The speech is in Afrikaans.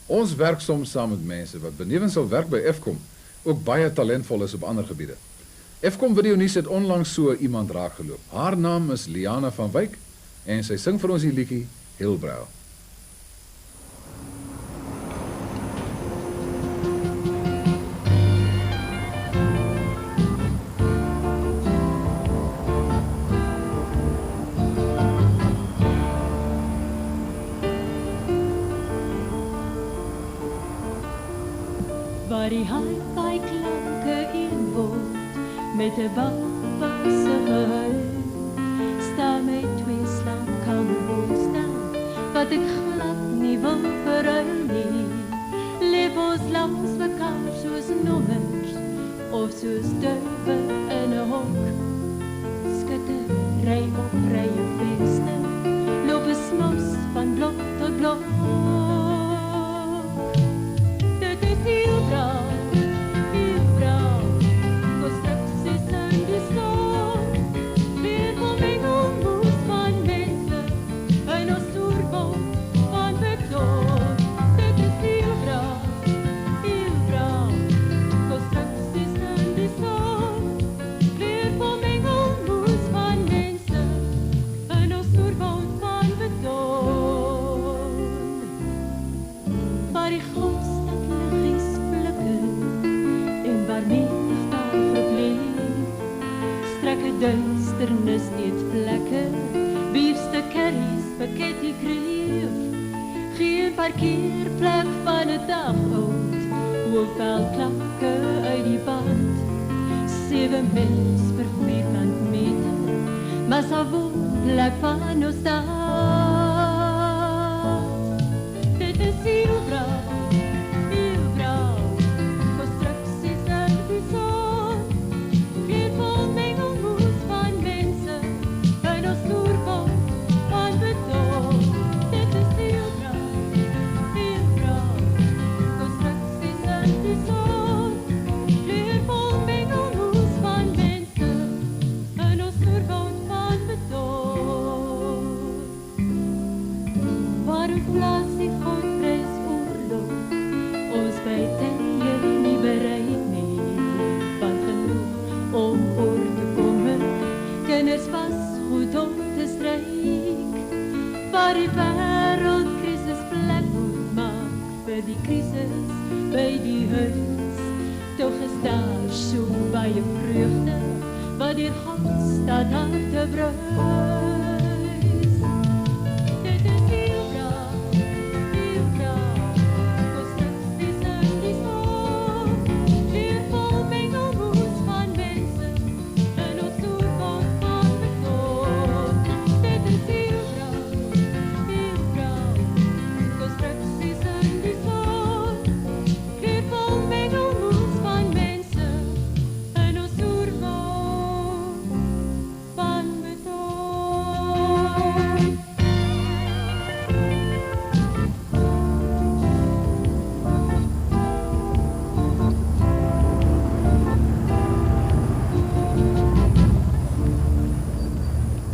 Ons werk soms saam met mense wat benewens sal werk by Efkom, ook baie talentvol is op ander gebiede. Efkom Video Nuus het onlangs so iemand raakgeloop. Haar naam is Liana van Wyk en sy sing vir ons die liedjie Hillbrow. Waar die hi-fi klanke een word met 'n wagse gehuil, staan my 2 slaapkamer staan, wat ek glad nie wil verruil nie. Leef ons langs mekaar soos nommers, of soos duwe in 'n hok. Skutte ry op rye veste, loop 'n smos van blok tot blok. Dit is Hillbrow, Hillbrow, constructies in die son. Weer vermengelmoes van mense in ons stoerbouw van beton. Dit is Hillbrow, Hillbrow, constructies in die son. Weer vermengelmoes van mense in ons stoerbouw van beton. Maar die grondstad liggies flikker en waar menig daar verbleef, strekke duisternis eet plekke, biefste curries, spaghetti kreef. Geen parkeerplek van 'n dag oud, hoeveel klanke uit die band. 7 mens per vierkant meter, maar sa woonplek van ons stad. Dit is Hillbrow, Hillbrow, constructies in die son. Weer vol mengelmoes van mense in ons stoerbouw van beton. Dit is Hillbrow, Hillbrow, constructies in die son. Weer vol mengelmoes van mense in ons stoerbouw van beton. Waarom plaas die Godprijs oorlog ons by tye nie bereid nie, want genoeg om oor te komme, kinders was goed om te stryk. Waar die wêreld krisis plek moet maak vir die krisis by die huis, tog is daar so baie vreugde wat deur God staat aan te brug.